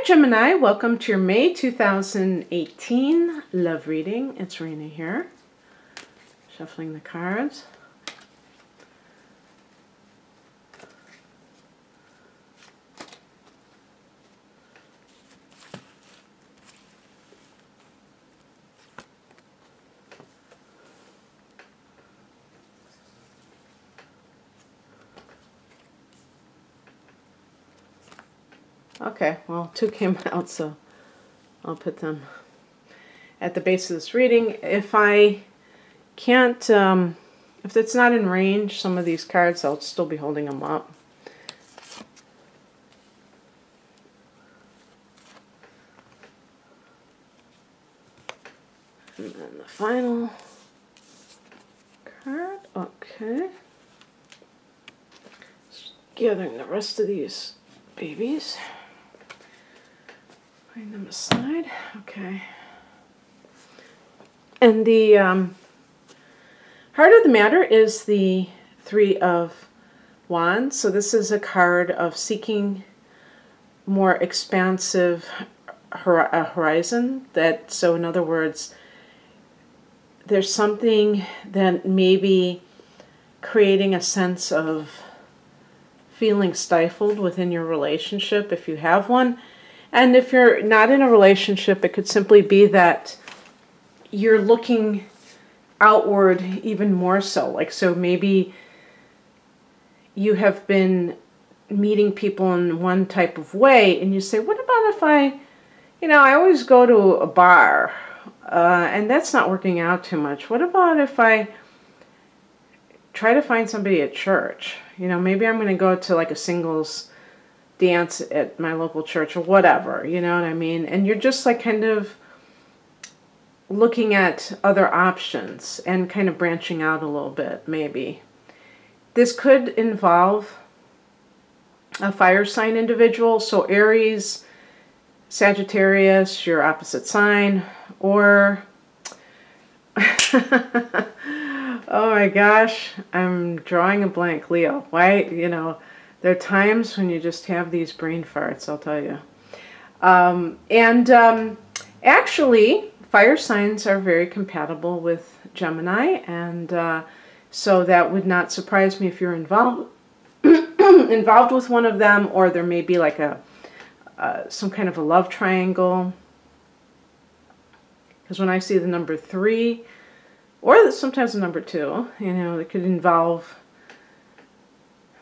Hi Gemini, welcome to your May 2018 love reading. It's Rena here, shuffling the cards. Okay, well, two came out, so I'll put them at the base of this reading. If I can't, if it's not in range, some of these cards, I'll still be holding them up. And then the final card, okay. Just gathering the rest of these babies. Putting them aside, okay. And the heart of the matter is the Three of Wands. So this is a card of seeking more expansive horizon. So in other words, there's something that may be creating a sense of feeling stifled within your relationship if you have one. And if you're not in a relationship, it could simply be that you're looking outward even more so. Like, so maybe you have been meeting people in one type of way, and you say, what about if I always go to a bar, and that's not working out too much. What about if I try to find somebody at church? Maybe I'm going to go to like a singles dance at my local church or whatever, you know what I mean? And you're just like kind of looking at other options and kind of branching out a little bit, maybe. This could involve a fire sign individual, so Aries, Sagittarius, your opposite sign, or oh my gosh, I'm drawing a blank, Leo. Why, there are times when you just have these brain farts, I'll tell you. Actually, fire signs are very compatible with Gemini, and so that would not surprise me if you're involved involved with one of them, or there may be like some kind of a love triangle. Because when I see the number 3, or sometimes the number 2, it could involve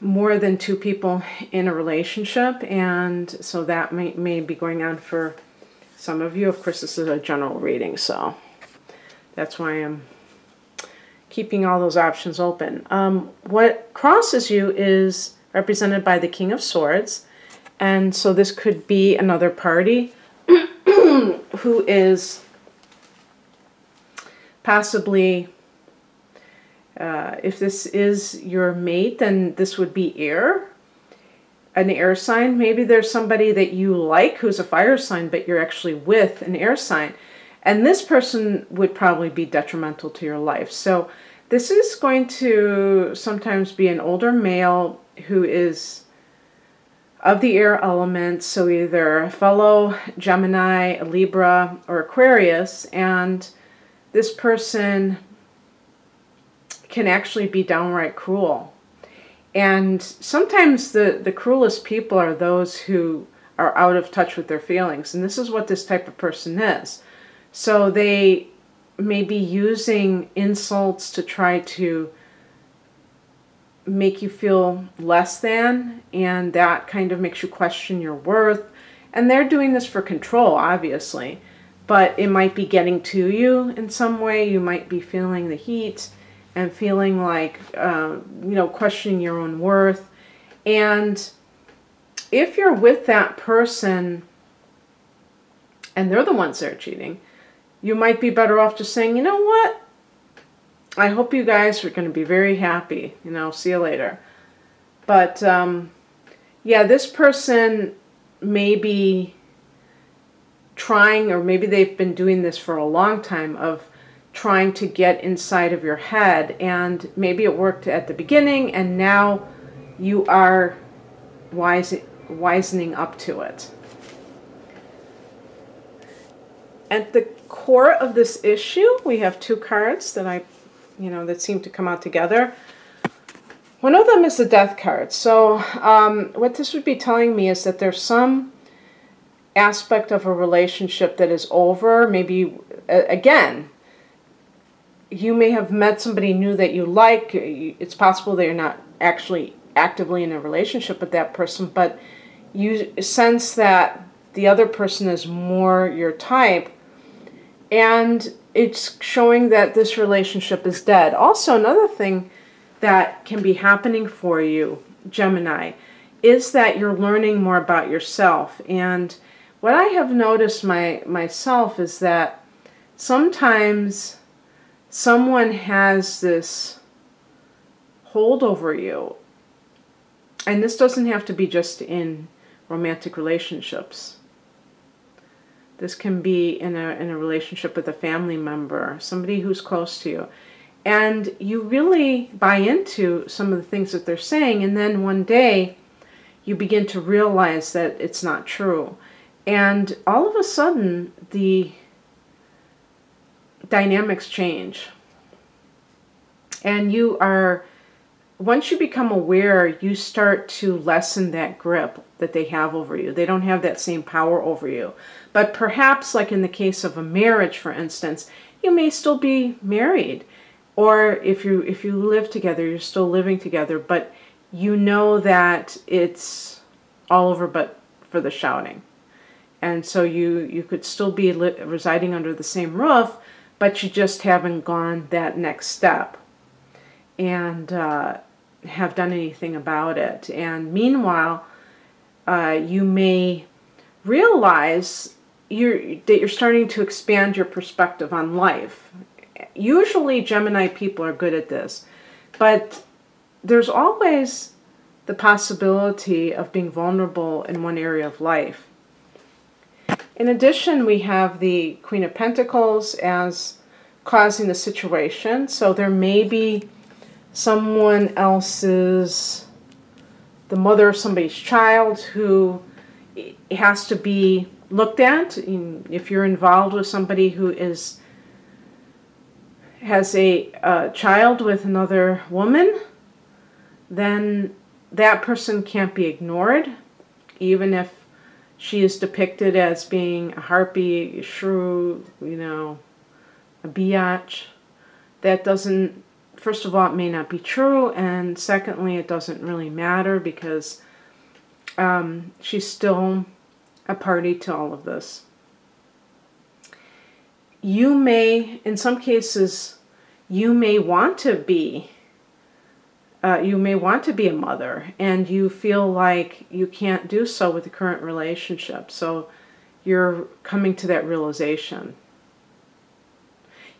more than 2 people in a relationship, and so that may be going on for some of you. Of course, this is a general reading, so that's why I'm keeping all those options open. What crosses you is represented by the King of Swords, and so this could be another party who is possibly, if this is your mate, then this would be air, an air sign. Maybe there's somebody that you like who's a fire sign, but you're actually with an air sign. And this person would probably be detrimental to your life. So this is going to sometimes be an older male who is of the air element, so either a fellow Gemini, a Libra, or Aquarius, and this person can actually be downright cruel. And sometimes the cruelest people are those who are out of touch with their feelings. And this is what this type of person is. So they may be using insults to try to make you feel less than, and that kind of makes you question your worth. And they're doing this for control, obviously. But it might be getting to you in some way. You might be feeling the heat and feeling like, questioning your own worth. And if you're with that person and they're the ones that are cheating, you might be better off just saying, you know what? I hope you guys are going to be very happy. See you later. But, yeah, this person may be trying, or maybe they've been doing this for a long time, of trying to get inside of your head, and maybe it worked at the beginning and now you are wisening up to it. at the core of this issue, we have two cards that that seem to come out together. One of them is the Death card. So what this would be telling me is that there's some aspect of a relationship that is over. Maybe, again, you may have met somebody new that you like. It's possible that you're not actually actively in a relationship with that person, but you sense that the other person is more your type, and it's showing that this relationship is dead. Also, another thing that can be happening for you, Gemini, is that you're learning more about yourself. And what I have noticed myself is that sometimes someone has this hold over you. And this doesn't have to be just in romantic relationships. This can be in a relationship with a family member, somebody who's close to you. And you really buy into some of the things that they're saying, and then one day you begin to realize that it's not true. And all of a sudden, the dynamics change. And once you become aware, you start to lessen that grip that they have over you. They don't have that same power over you. But perhaps, like in the case of a marriage, for instance, you may still be married. Or if you live together, you're still living together, but you know that it's all over but for the shouting. And so you could still be residing under the same roof, but you just haven't gone that next step and have done anything about it. And meanwhile, you may realize that you're starting to expand your perspective on life. Usually Gemini people are good at this, but there's always the possibility of being vulnerable in one area of life. In addition, we have the Queen of Pentacles as causing the situation. So there may be someone else's, the mother of somebody's child who has to be looked at. If you're involved with somebody who has a child with another woman, then that person can't be ignored, even if she is depicted as being a harpy, a shrew, a biatch. That doesn't, first of all, it may not be true, and secondly, it doesn't really matter because she's still a party to all of this. You may, in some cases, you may want to be a mother, and you feel like you can't do so with the current relationship. So you're coming to that realization.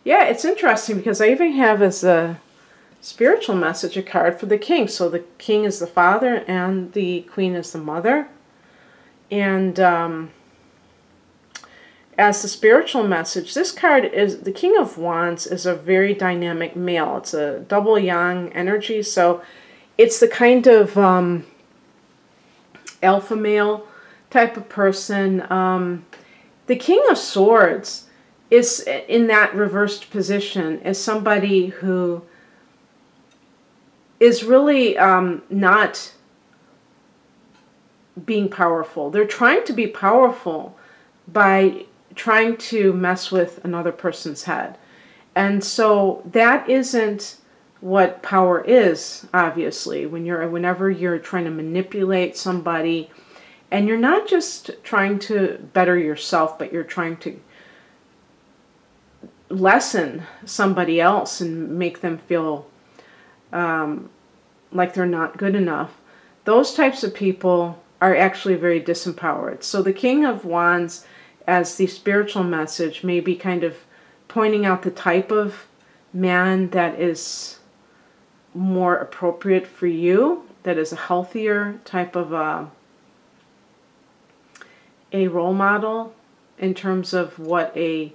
Yeah, it's interesting because I even have as a spiritual message a card for the king. So the king is the father and the queen is the mother. And as the spiritual message, this card is, the King of Wands is a very dynamic male. It's a double yang energy, so it's the kind of alpha male type of person. The King of Swords is, in that reversed position, is somebody who is really not being powerful. They're trying to be powerful by trying to mess with another person's head. And so that isn't what power is, obviously, whenever you're trying to manipulate somebody, and you're not just trying to better yourself, but you're trying to lessen somebody else and make them feel like they're not good enough. Those types of people are actually very disempowered. So the King of Wands, as the spiritual message, may be kind of pointing out the type of man that is more appropriate for you, that is a healthier type of a role model in terms of what a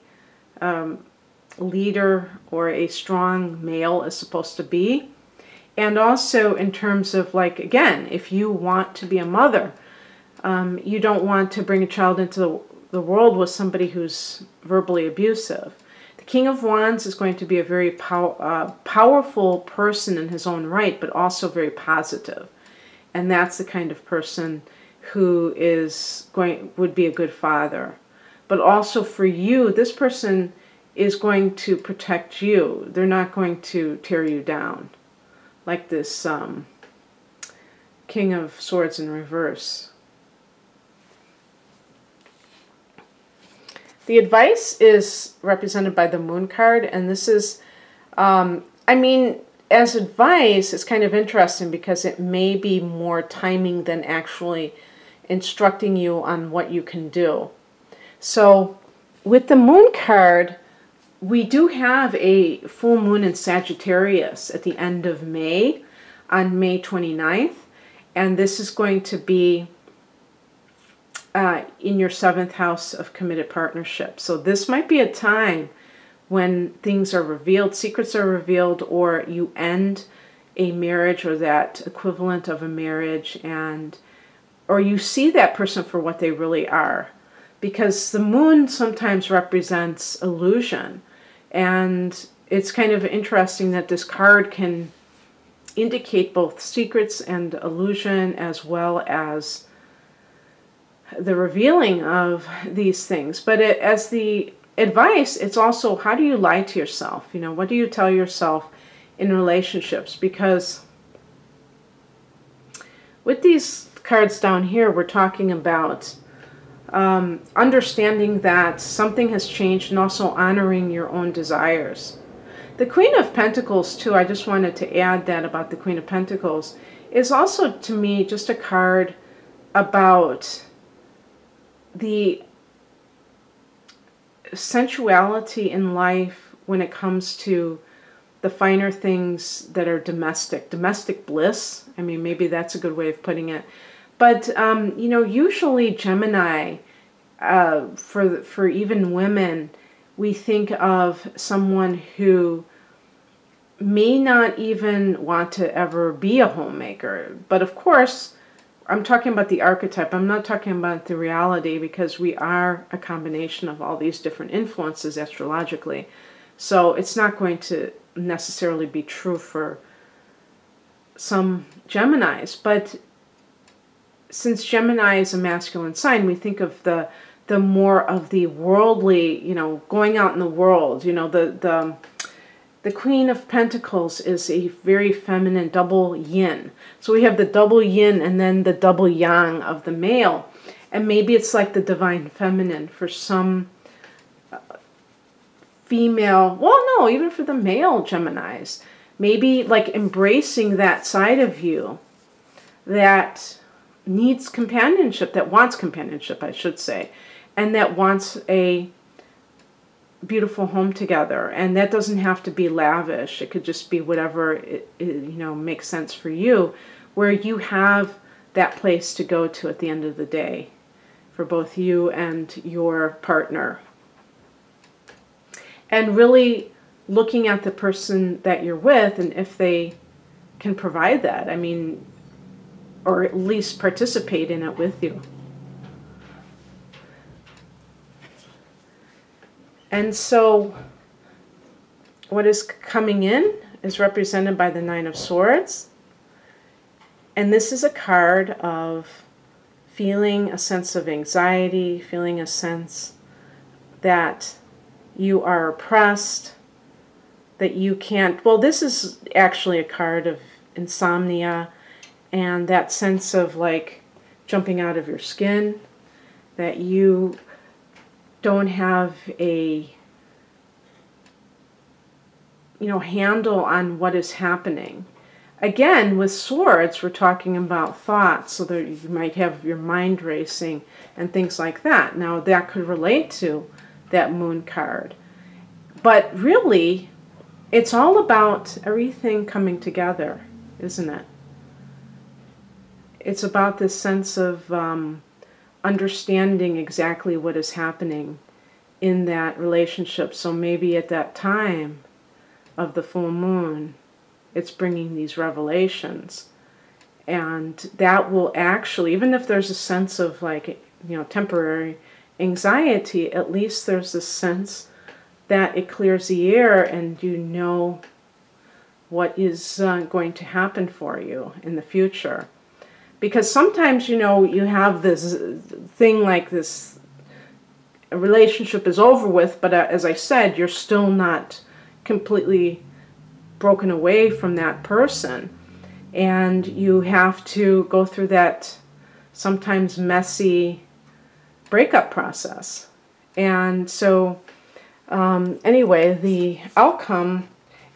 leader or a strong male is supposed to be. And also in terms of, like, again, if you want to be a mother, you don't want to bring a child into the the world with somebody who's verbally abusive. The King of Wands is going to be a very powerful person in his own right, but also very positive. And that's the kind of person who would be a good father. But also for you, this person is going to protect you. They're not going to tear you down. Like this King of Swords in reverse. The advice is represented by the Moon card, and this is, I mean, as advice, it's kind of interesting because it may be more timing than actually instructing you on what you can do. So with the Moon card, we do have a full moon in Sagittarius at the end of May, on May 29th, and this is going to be in your 7th house of committed partnership. So this might be a time when things are revealed, secrets are revealed, or you end a marriage or that equivalent of a marriage, or you see that person for what they really are. Because the moon sometimes represents illusion. And it's kind of interesting that this card can indicate both secrets and illusion, as well as the revealing of these things. But as the advice, it's also, how do you lie to yourself? You know, what do you tell yourself in relationships? Because with these cards down here, we're talking about understanding that something has changed, and also honoring your own desires. The Queen of Pentacles, too, I just wanted to add that about the Queen of Pentacles, is also, to me, just a card about the sensuality in life when it comes to the finer things that are domestic bliss. I mean, maybe that's a good way of putting it. But, you know, usually Gemini, for even women, we think of someone who may not even want to ever be a homemaker. But of course, I'm talking about the archetype. I'm not talking about the reality, because we are a combination of all these different influences astrologically. So it's not going to necessarily be true for some Geminis. But since Gemini is a masculine sign, we think of the more of the worldly, you know, going out in the world. You know, the Queen of Pentacles is a very feminine double yin. So we have the double yin and then the double yang of the male. And maybe it's like the divine feminine for some female, well, no, even for the male Geminis. Maybe like embracing that side of you that needs companionship, that wants companionship, I should say, and that wants a beautiful home together. And that doesn't have to be lavish. It could just be whatever you know, makes sense for you, where you have that place to go to at the end of the day for both you and your partner. And really looking at the person that you're with and if they can provide that. I mean, or at least participate in it with you. And so what is coming in is represented by the Nine of Swords. And this is a card of feeling a sense of anxiety, feeling a sense that you are oppressed, that you can't, well, this is actually a card of insomnia and that sense of like jumping out of your skin, that you don't have a, you know, handle on what is happening. Again, with swords, we're talking about thoughts, so that you might have your mind racing and things like that. Now, that could relate to that moon card. But really, it's all about everything coming together, isn't it? It's about this sense of understanding exactly what is happening in that relationship. So maybe at that time of the full moon, it's bringing these revelations. And that will actually, even if there's a sense of like, you know, temporary anxiety, at least there's a sense that it clears the air and you know what is going to happen for you in the future. Because sometimes, you know, you have this thing like this, a relationship is over with, but as I said, you're still not completely broken away from that person. And you have to go through that sometimes messy breakup process. And so anyway, the outcome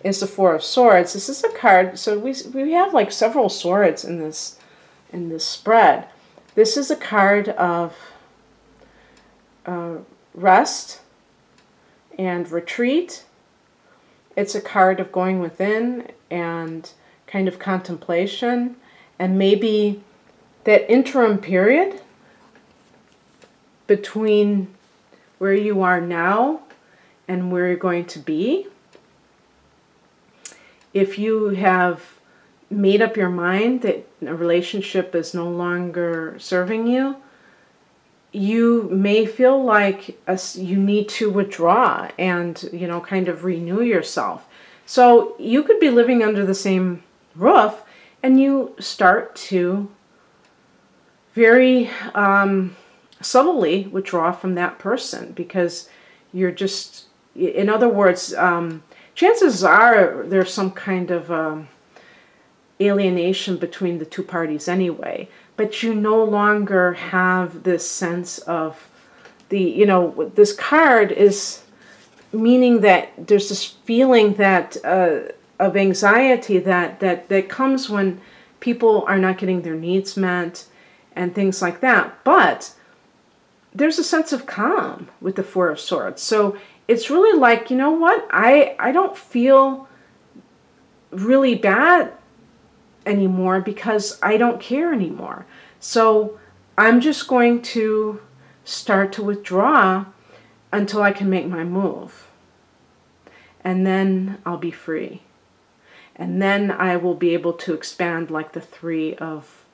is the Four of Swords. This is a card, so we have like several swords in this spread. This is a card of rest and retreat. It's a card of going within and kind of contemplation, and maybe that interim period between where you are now and where you're going to be. If you have made up your mind that a relationship is no longer serving you, you may feel like you need to withdraw and, you know, kind of renew yourself. So you could be living under the same roof and you start to very subtly withdraw from that person because you're just, in other words, chances are there's some kind of alienation between the two parties anyway, but you no longer have this sense of the, you know, this card is meaning that there's this feeling that of anxiety that comes when people are not getting their needs met and things like that. But there's a sense of calm with the Four of Swords. So it's really like, you know what, I don't feel really bad anymore because I don't care anymore. So I'm just going to start to withdraw until I can make my move. And then I'll be free. And then I will be able to expand like the Three of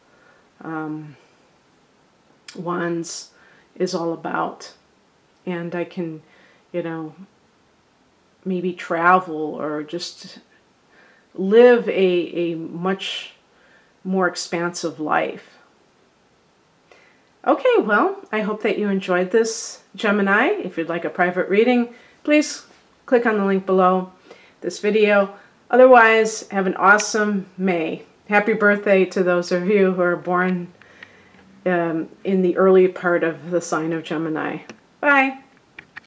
Wands is all about. And I can, you know, maybe travel or just live a much more expansive life. Okay, well, I hope that you enjoyed this, Gemini. If you'd like a private reading, please click on the link below this video. Otherwise, have an awesome May. Happy birthday to those of you who are born in the early part of the sign of Gemini. Bye.